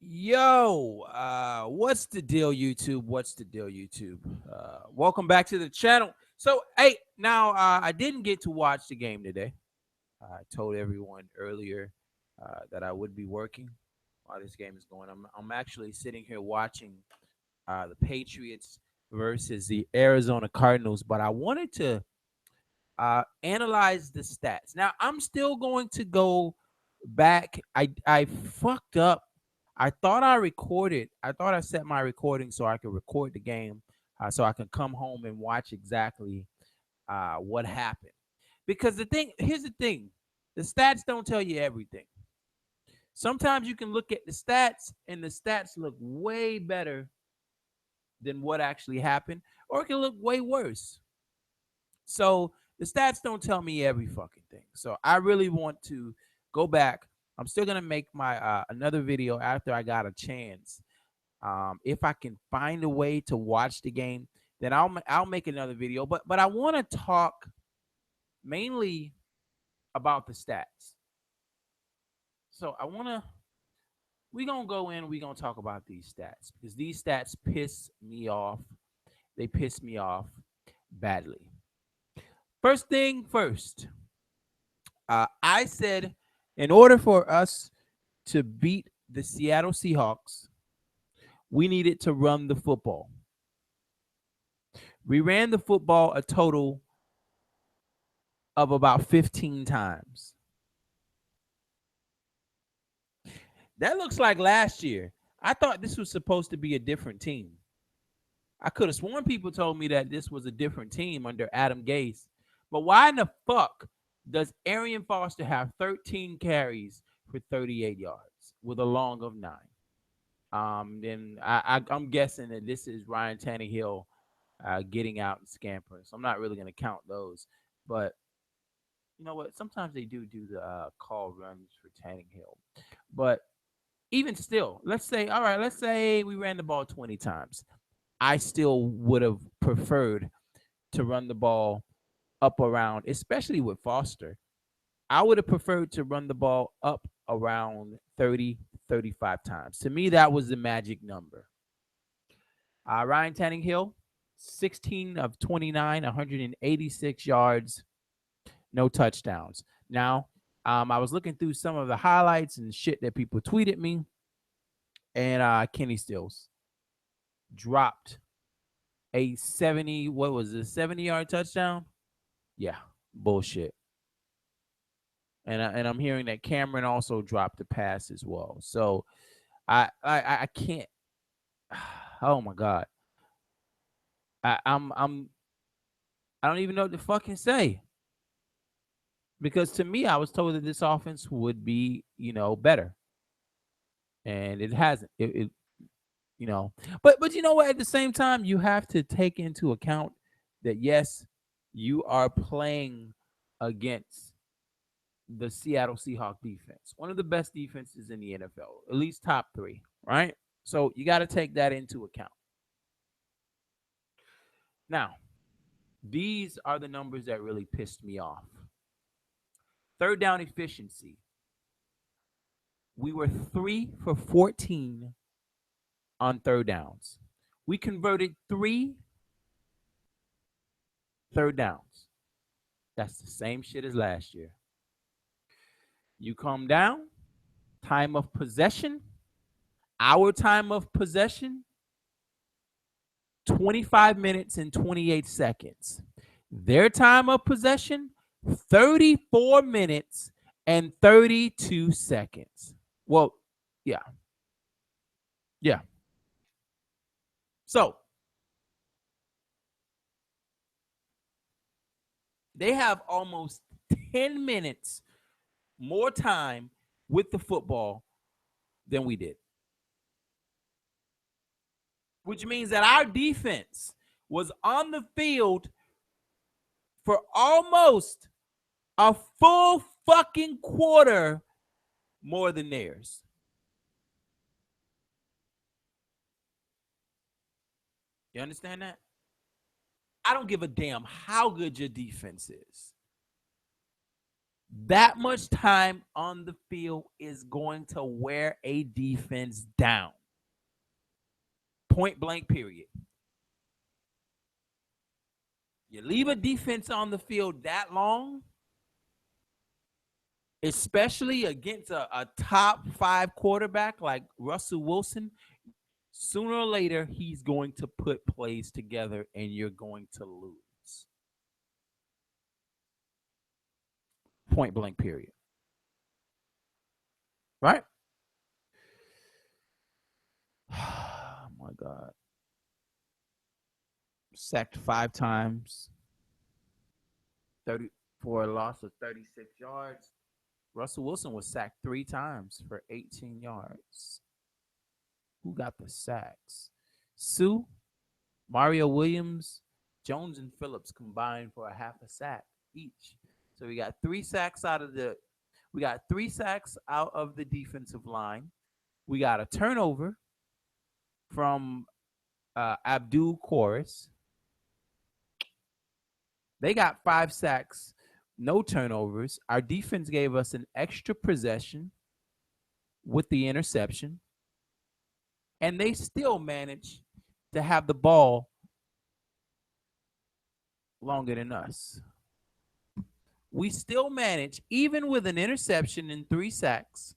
Yo, what's the deal, YouTube? What's the deal, YouTube? Welcome back to the channel. So, hey, now I didn't get to watch the game today. I told everyone earlier that I would be working while this game is going. I'm actually sitting here watching the Patriots versus the Arizona Cardinals, but I wanted to analyze the stats. Now, I'm still going to go back. I fucked up. I thought I recorded. I thought I set my recording so I could record the game, so I can come home and watch exactly what happened. Because here's the thing, the stats don't tell you everything. Sometimes you can look at the stats and the stats look way better than what actually happened, or it can look way worse. So the stats don't tell me every fucking thing. So I really want to go back. I'm still gonna make my another video after I got a chance. If I can find a way to watch the game, then I'll make another video. But I want to talk mainly about the stats. So we gonna go in. We gonna talk about these stats because these stats piss me off. They piss me off badly. First thing first. I said, in order for us to beat the Seattle Seahawks, we needed to run the football. We ran the football a total of about 15 times. That looks like last year. I thought this was supposed to be a different team. I could have sworn people told me that this was a different team under Adam Gase. But why in the fuck does Arian Foster have 13 carries for 38 yards with a long of 9? Then I'm guessing that this is Ryan Tannehill getting out and scampering. So I'm not really going to count those. But you know what? Sometimes they do the call runs for Tannehill. But even still, let's say we ran the ball 20 times. I still would have preferred to run the ball up around, especially with Foster. I would have preferred to run the ball up around 30, 35 times. To me, that was the magic number. Ryan Tannehill, 16 of 29, 186 yards, no touchdowns. Now, I was looking through some of the highlights and shit that people tweeted me, and Kenny Stills dropped a 70, what was it, 70-yard touchdown? Yeah, bullshit. And I'm hearing that Cameron also dropped a pass as well. So I can't. Oh my god. I'm I don't even know what to fucking say, because to me I was told that this offense would be better, and it hasn't. It but you know what? At the same time, you have to take into account that yes, you are playing against the Seattle Seahawks defense, one of the best defenses in the NFL, at least top 3, right? So you got to take that into account. Now, these are the numbers that really pissed me off. Third down efficiency. We were 3 for 14 on third downs. We converted 3 third downs. That's the same shit as last year. You come down, time of possession, our time of possession, 25 minutes and 28 seconds. Their time of possession, 34 minutes and 32 seconds. Well, yeah. Yeah. So they have almost 10 minutes more time with the football than we did, which means that our defense was on the field for almost a full fucking quarter more than theirs. You understand that? I don't give a damn how good your defense is. That much time on the field is going to wear a defense down. Point blank, period. You leave a defense on the field that long, especially against a top 5 quarterback like Russell Wilson, sooner or later he's going to put plays together and you're going to lose. Point blank, period. Right? Oh my God. Sacked 5 times, 30 for a loss of 36 yards. Russell Wilson was sacked 3 times for 18 yards. Who got the sacks? Sue, Mario Williams, Jones, and Phillips combined for a half a sack each. So we got 3 sacks out of the defensive line. We got a turnover from Abdul Chorus. They got 5 sacks, no turnovers. Our defense gave us an extra possession with the interception, and they still managed to have the ball longer than us. We still managed, even with an interception and 3 sacks.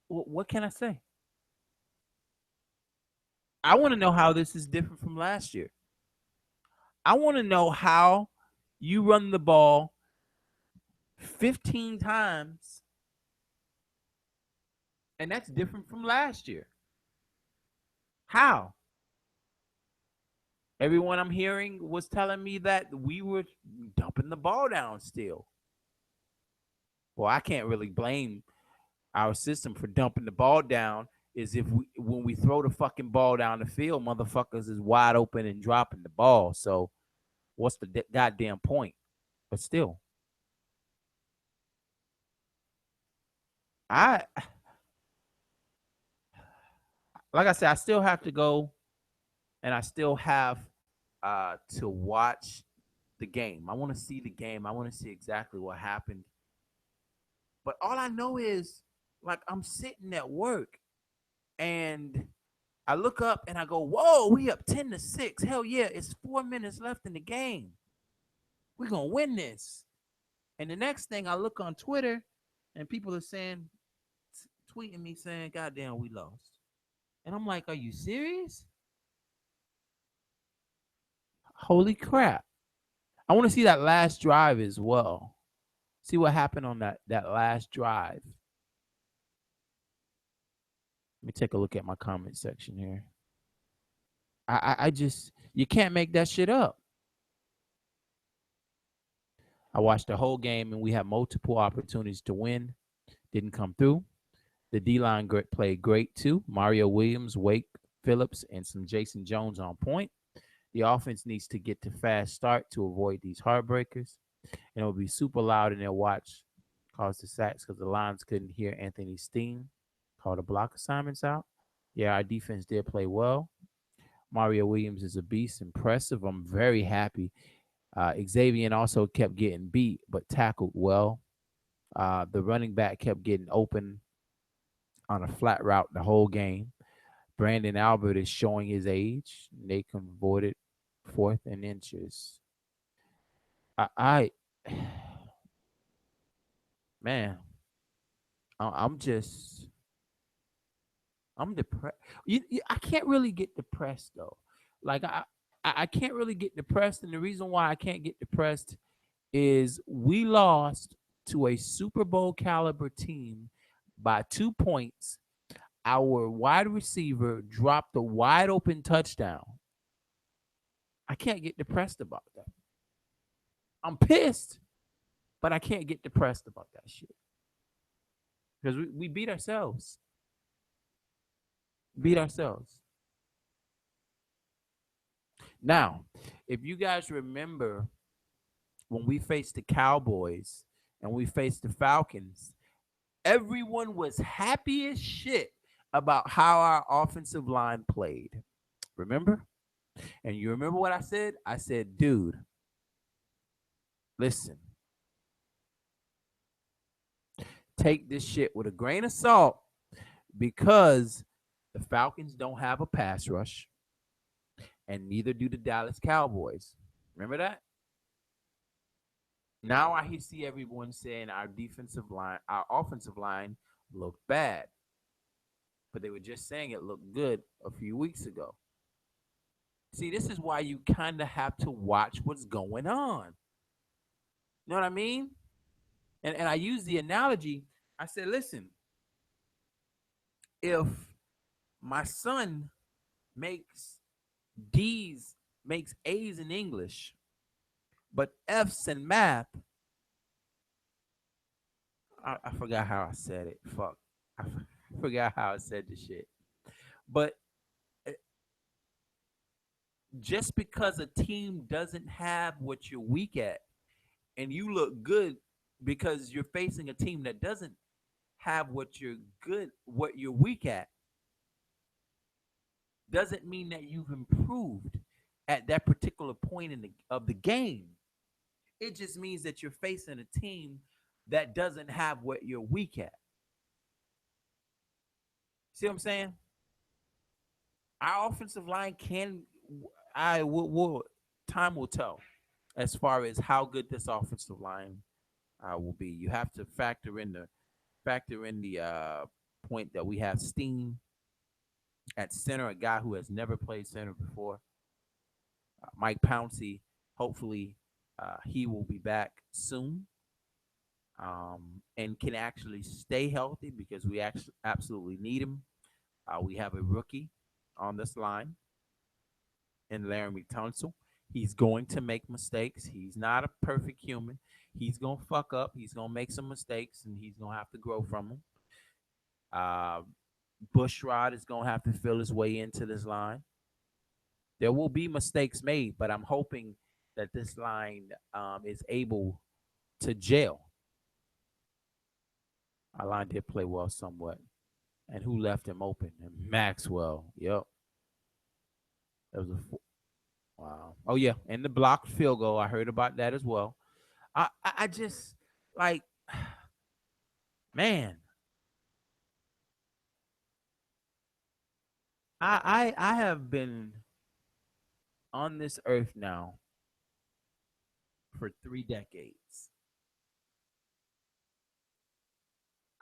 What can I say? I want to know how this is different from last year. I want to know how you run the ball 15 times, and that's different from last year. How? Everyone I'm hearing was telling me that we were dumping the ball down still. Well, I can't really blame our system for dumping the ball down. Is when we throw the fucking ball down the field, motherfuckers is wide open and dropping the ball. So what's the goddamn point? But still, like I said, I still have to go, and I still have to watch the game. I want to see the game. I want to see exactly what happened. But all I know is, like, I'm sitting at work, and I look up and I go, whoa, we up 10-6. Hell yeah, it's 4 minutes left in the game. We're going to win this. And the next thing, I look on Twitter, and people are saying, tweeting me saying, goddamn, we lost. And I'm like, are you serious? Holy crap. I want to see that last drive as well. See what happened on that last drive. Let me take a look at my comment section here. I just, you can't make that shit up. I watched the whole game, and we had multiple opportunities to win. Didn't come through. The D-line played great too. Mario Williams, Wake Phillips, and some Jason Jones on point. The offense needs to get to fast start to avoid these heartbreakers. And it will be super loud in their watch, cause the sacks because the lines couldn't hear Anthony Steen call the block assignments out. Yeah, our defense did play well. Mario Williams is a beast, impressive. I'm very happy. Xavier also kept getting beat, but tackled well. The running back kept getting open on a flat route the whole game. Brandon Albert is showing his age. They converted 4th and inches. Man, I'm depressed. I can't really get depressed though. Like I can't really get depressed, and the reason why I can't get depressed is we lost to a Super Bowl caliber team by 2 points. Our wide receiver dropped a wide open touchdown. I can't get depressed about that. I'm pissed, but I can't get depressed about that shit. Because we beat ourselves. Now, if you guys remember when we faced the Cowboys and we faced the Falcons, everyone was happy as shit about how our offensive line played. Remember? And you remember what I said? I said, dude, listen, take this shit with a grain of salt because the Falcons don't have a pass rush, and neither do the Dallas Cowboys. Remember that? Now I see everyone saying our offensive line looked bad, but they were just saying it looked good a few weeks ago. See, this is why you kind of have to watch what's going on. You know what I mean? And I use the analogy. I said, listen, if my son makes D's, makes A's in English, but F's in math, I forgot how I said it. Fuck. I forgot how I said the shit. But just because a team doesn't have what you're weak at and you look good because you're facing a team that doesn't have what you're weak at, doesn't mean that you've improved at that particular point of the game. It just means that you're facing a team that doesn't have what you're weak at. See what I'm saying? Our offensive line I will time will tell as far as how good this offensive line will be. You have to factor in the point that we have Steen at center, a guy who has never played center before. Mike Pouncey, hopefully, he will be back soon and can actually stay healthy because we actually absolutely need him. We have a rookie on this line in Laramie Tunsil. He's going to make mistakes. He's not a perfect human. He's going to fuck up. He's going to make some mistakes, and he's going to have to grow from them. Bushrod is going to have to fill his way into this line. There will be mistakes made, but I'm hoping that this line is able to gel. Our line did play well somewhat. And who left him open? And Maxwell. Yep. That was wow. Oh yeah, and the blocked field goal. I heard about that as well. I just like, man. I have been on this earth now for 3 decades.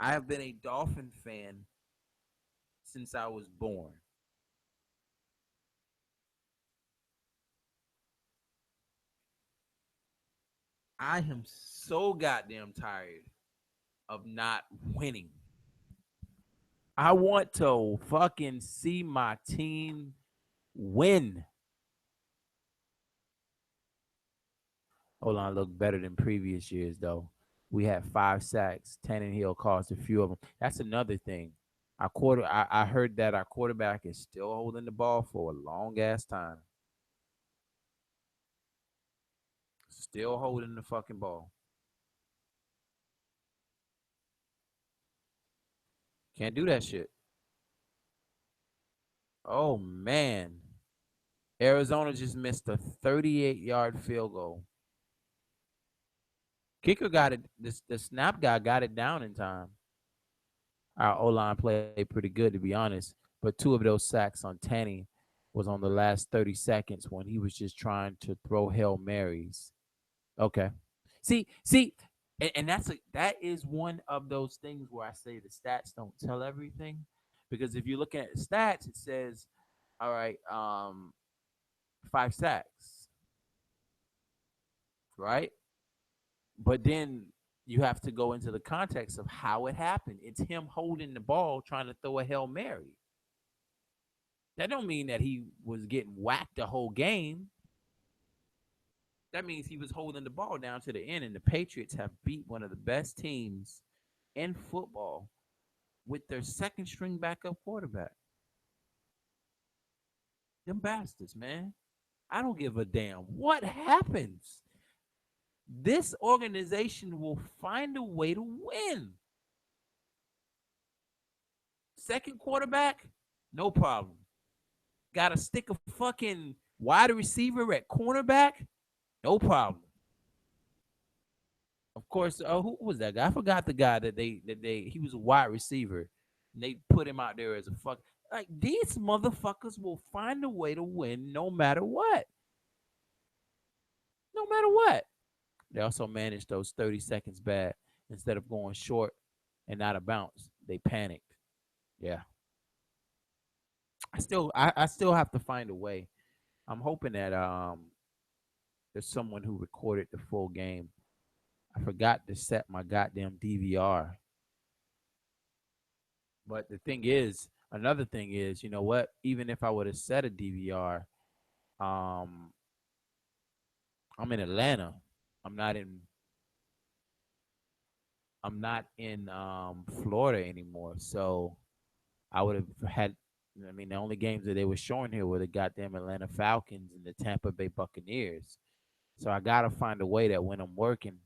I have been a Dolphin fan since I was born. I am so goddamn tired of not winning. I want to fucking see my team win. Hold on, look better than previous years though. We had 5 sacks. Tannehill caused a few of them. That's another thing. I heard that our quarterback is still holding the ball for a long ass time. Still holding the fucking ball. Can't do that shit. Oh man. Arizona just missed a 38-yard field goal. Kicker got it. The snap guy got it down in time. Our O-line played pretty good, to be honest. But 2 of those sacks on Tanny was on the last 30 seconds when he was just trying to throw Hail Marys. Okay. See, and that is one of those things where I say the stats don't tell everything. Because if you're looking at the stats, it says, all right, 5 sacks. Right? But then you have to go into the context of how it happened. It's him holding the ball trying to throw a Hail Mary. That don't mean that he was getting whacked the whole game. That means he was holding the ball down to the end, and the Patriots have beat one of the best teams in football with their second string backup quarterback. Them bastards, man. I don't give a damn what happens. This organization will find a way to win. Second quarterback, no problem. Got to stick a fucking Wide receiver at cornerback, no problem. Of course, who was that guy? I forgot the guy that he was a wide receiver, and they put him out there as a fuck. Like these motherfuckers will find a way to win no matter what. No matter what. They also managed those 30 seconds bad. Instead of going short and out of bounds, they panicked. Yeah. I still have to find a way. I'm hoping that there's someone who recorded the full game. I forgot to set my goddamn DVR. But the thing is, another thing is, you know what? Even if I would have set a DVR, um, I'm in Atlanta. I'm not in Florida anymore. So I would have had. I mean, the only games that they were showing here were the goddamn Atlanta Falcons and the Tampa Bay Buccaneers. So I gotta find a way that when I'm working,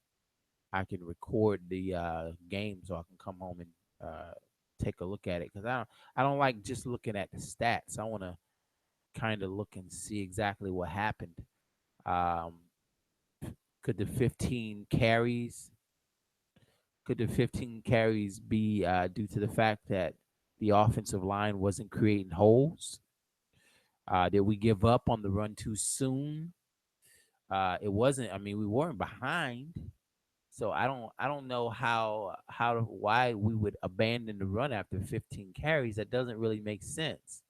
I can record the game so I can come home and take a look at it. Because I don't like just looking at the stats. I want to kind of look and see exactly what happened. Um, could the 15 carries be due to the fact that the offensive line wasn't creating holes? Did we give up on the run too soon? It wasn't. I mean, we weren't behind, so I don't know why we would abandon the run after 15 carries. That doesn't really make sense.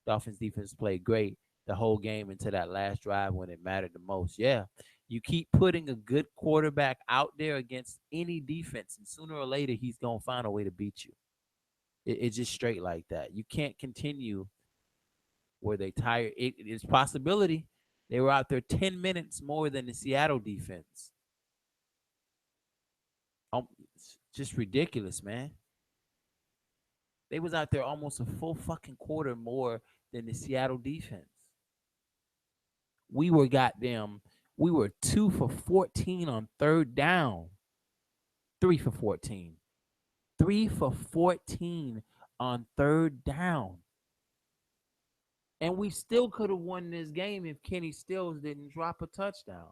Dolphins defense played great the whole game until that last drive when it mattered the most. Yeah, you keep putting a good quarterback out there against any defense, and sooner or later he's gonna find a way to beat you. It's just straight like that. You can't continue where they tire. It's possibility they were out there 10 minutes more than the Seattle defense. It's just ridiculous, man. They was out there almost a full fucking quarter more than the Seattle defense. We were 2 for 14 on third down. 3 for 14. 3 for 14 on third down. And we still could have won this game if Kenny Stills didn't drop a touchdown.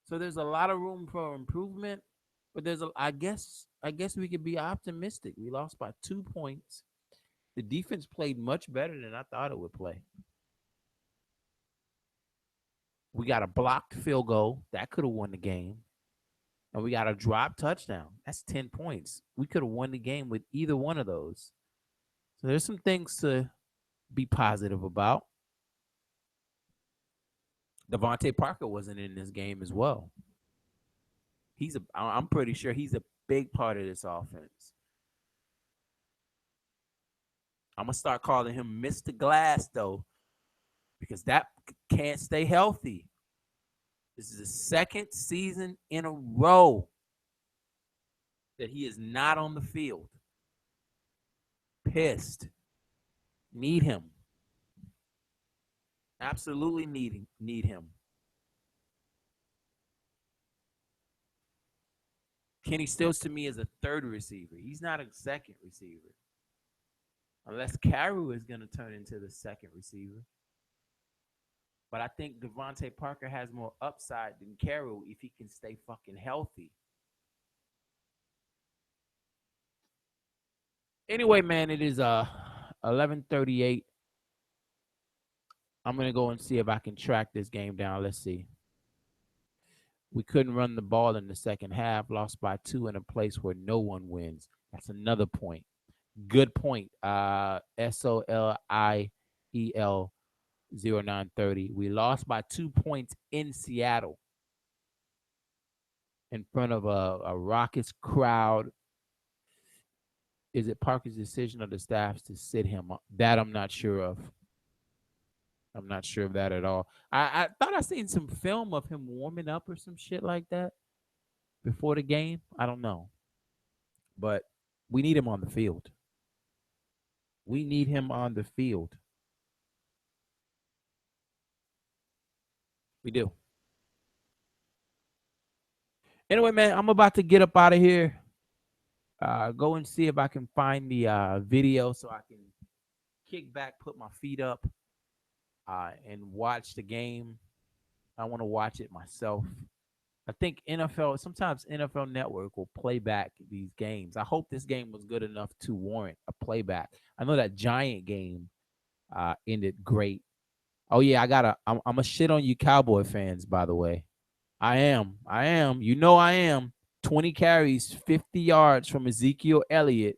So there's a lot of room for improvement, but I guess we could be optimistic. We lost by 2 points. The defense played much better than I thought it would play. We got a blocked field goal. That could have won the game. And we got a drop touchdown. That's 10 points. We could have won the game with either one of those. So there's some things to be positive about. Devontae Parker wasn't in this game as well. I'm pretty sure he's a big part of this offense. I'm going to start calling him Mr. Glass, though, because that can't stay healthy. This is the second season in a row that he is not on the field. Pissed. Need him. Absolutely need him. Kenny Stills to me is a third receiver. He's not a second receiver. Unless Carew is going to turn into the second receiver. But I think Devontae Parker has more upside than Carew if he can stay fucking healthy. Anyway, man, it is 11:38. I'm going to go and see if I can track this game down. Let's see. We couldn't run the ball in the second half, lost by 2 in a place where no one wins. That's another point. Good point. SOLIEL 0930. We lost by 2 points in Seattle in front of a raucous crowd. Is it Parker's decision or the staff's to sit him? That I'm not sure of. I'm not sure of that at all. I thought I seen some film of him warming up or some shit like that before the game. I don't know. But we need him on the field. We need him on the field. We do. Anyway, man, I'm about to get up out of here. Go and see if I can find the video so I can kick back, put my feet up, and watch the game. I want to watch it myself. I think sometimes NFL Network will play back these games. I hope this game was good enough to warrant a playback. I know that Giant game ended great. Oh yeah, I'm a shit on you Cowboy fans, by the way. I am. I am. You know I am. 20 carries, 50 yards from Ezekiel Elliott.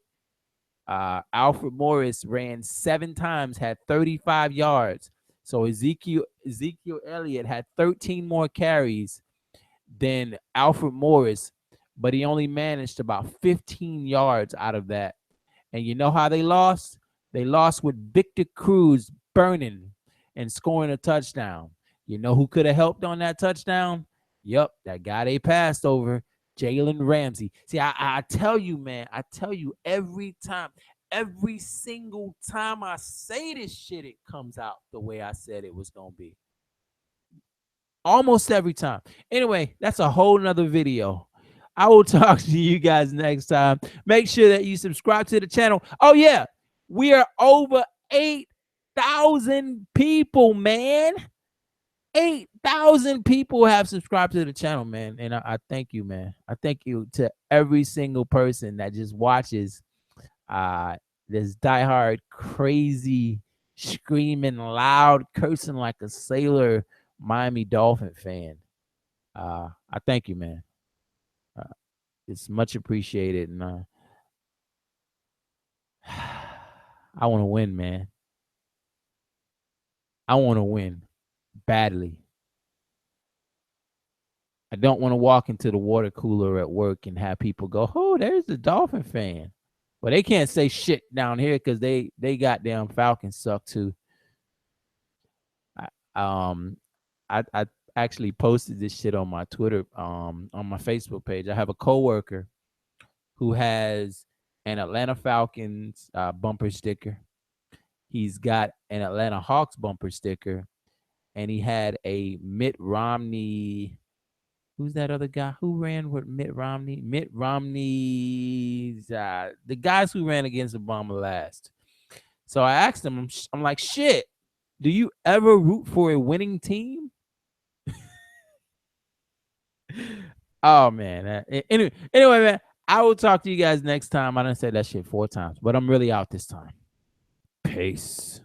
Alfred Morris ran 7 times, had 35 yards. So Ezekiel Elliott had 13 more carries than Alfred Morris, but he only managed about 15 yards out of that. And you know how they lost? They lost with Victor Cruz burning and scoring a touchdown. You know who could have helped on that touchdown? Yep, that guy they passed over, Jalen Ramsey. See, I tell you, man, I tell you every single time I say this shit, it comes out the way I said it was going to be. Almost every time. Anyway, that's a whole nother video. I will talk to you guys next time. Make sure that you subscribe to the channel. Oh, yeah. We are over 8,000 people, man. 8,000 people have subscribed to the channel, man. And I thank you, man. I thank you to every single person that just watches this diehard, crazy, screaming, loud, cursing like a sailor Miami Dolphin fan. I thank you, man. It's much appreciated, and I want to win, man. I want to win badly. I don't want to walk into the water cooler at work and have people go, "Oh, there's the Dolphin fan." Well, they can't say shit down here because they goddamn Falcons suck too. I actually posted this shit on my Twitter, on my Facebook page. I have a coworker who has an Atlanta Falcons bumper sticker. He's got an Atlanta Hawks bumper sticker, and he had a Mitt Romney. Who's that other guy who ran with Mitt Romney? Mitt Romney's the guys who ran against Obama last. So I asked him, I'm like, shit, do you ever root for a winning team? Oh man. Anyway, man, I will talk to you guys next time. I done said that shit 4 times, but I'm really out this time. Peace.